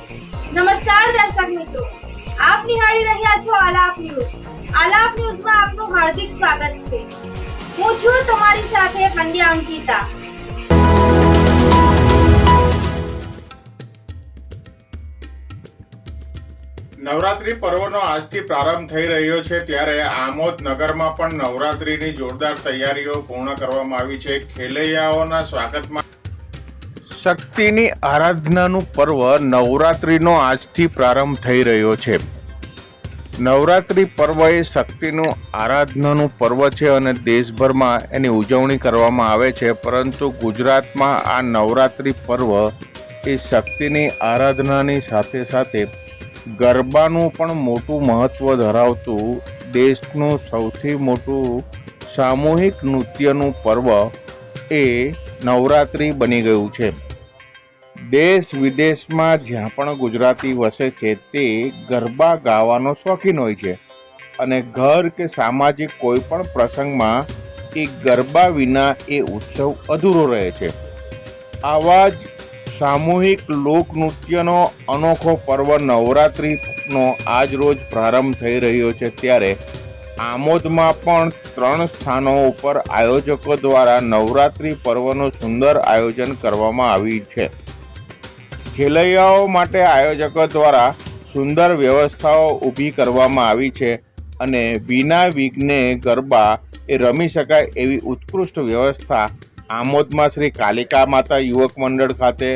નમસ્કાર દર્શક મિત્રો, આપ નિહાળી રહ્યા છો આલાપ ન્યૂઝ. આલાપ ન્યૂઝમાં આપનું હાર્દિક સ્વાગત છે. હું છું તમારી સાથે પંડ્યા અંકિતા. નવરાત્રી પર્વનો આજથી પ્રારંભ થઈ રહ્યો છે, ત્યારે આમોદ નગરમાં પણ નવરાત્રીની જોરદાર તૈયારીઓ પૂર્ણ કરવામાં આવી છે. ખેલૈયાઓના સ્વાગતમાં શક્તિની આરાધનાનું પર્વ નવરાત્રીનો આજથી પ્રારંભ થઈ રહ્યો છે. નવરાત્રી પર્વ એ શક્તિનું આરાધનાનું પર્વ છે અને દેશભરમાં એની ઉજવણી કરવામાં આવે છે, પરંતુ ગુજરાતમાં આ નવરાત્રી પર્વ એ શક્તિની આરાધનાની સાથે સાથે ગરબાનું પણ મોટું મહત્ત્વ ધરાવતું દેશનું સૌથી મોટું સામૂહિક નૃત્યનું પર્વ એ નવરાત્રિ બની ગયું છે. દેશ વિદેશમાં જ્યાં પણ ગુજરાતી વસે છે તે ગરબા ગાવાનો શોખીન હોય છે અને ઘર કે સામાજિક કોઈ પણ પ્રસંગમાં એ ગરબા વિના એ ઉત્સવ અધૂરો રહે છે. આવા જ સામૂહિક લોકનૃત્યનો અનોખો પર્વ નવરાત્રિનો આજ રોજ પ્રારંભ થઈ રહ્યો છે, ત્યારે આમોદમાં પણ 3 સ્થાનો ઉપર આયોજકો દ્વારા નવરાત્રિ પર્વનું સુંદર આયોજન કરવામાં આવ્યું છે. ખેલૈયાઓ માટે આયોજકો દ્વારા સુંદર વ્યવસ્થાઓ ઊભી કરવામાં આવી છે અને વિના વિઘ્ને ગરબા એ રમી શકાય એવી ઉત્કૃષ્ટ વ્યવસ્થા આમોદમાં શ્રી કાલિકા માતા યુવક મંડળ ખાતે,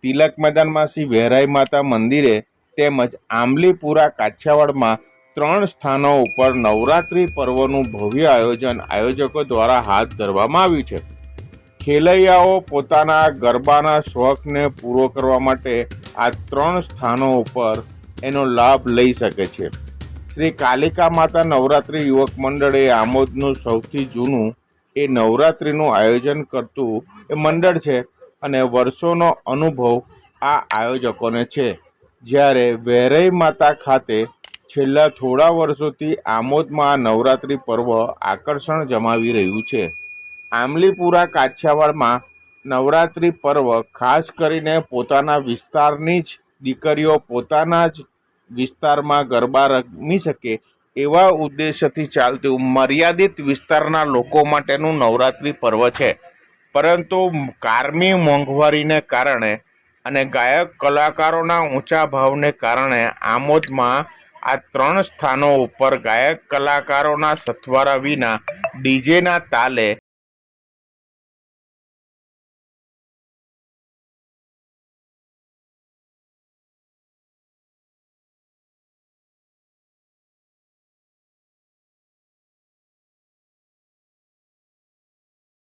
તિલક મેદાનમાં શ્રી વહેરાઈ માતા મંદિરે તેમજ આંબલીપુરા કાછિયાવાડમાં 3 સ્થાનો ઉપર નવરાત્રિ પર્વનું ભવ્ય આયોજન આયોજકો દ્વારા હાથ ધરવામાં આવ્યું છે. ખેલૈયાઓ પોતાના ગરબાના શોખને પૂરો કરવા માટે આ 3 સ્થાનો ઉપર એનો લાભ લઈ શકે છે. શ્રી કાલિકા માતા નવરાત્રિ યુવક મંડળ એ આમોદનું સૌથી જૂનું એ નવરાત્રિનું આયોજન કરતું એ મંડળ છે અને વર્ષોનો અનુભવ આ આયોજકોને છે. જ્યારે વહેરાઈ માતા ખાતે છેલ્લા થોડા વર્ષોથી આમોદમાં આ નવરાત્રિ પર્વ આકર્ષણ જમાવી રહ્યું છે. આંબલીપુરા કાછિયાવાડમાં નવરાત્રિ પર્વ ખાસ કરીને પોતાના વિસ્તારની જ દીકરીઓ પોતાના જ વિસ્તારમાં ગરબા રમી શકે એવા ઉદ્દેશથી ચાલતું મર્યાદિત વિસ્તારના લોકો માટેનું નવરાત્રિ પર્વ છે, પરંતુ કારમી મોંઘવારીને કારણે અને ગાયક કલાકારોના ઊંચા ભાવને કારણે આમોદમાં આ 3 સ્થાનો ઉપર ગાયક કલાકારોના સથવારા વિના ડીજેના તાલે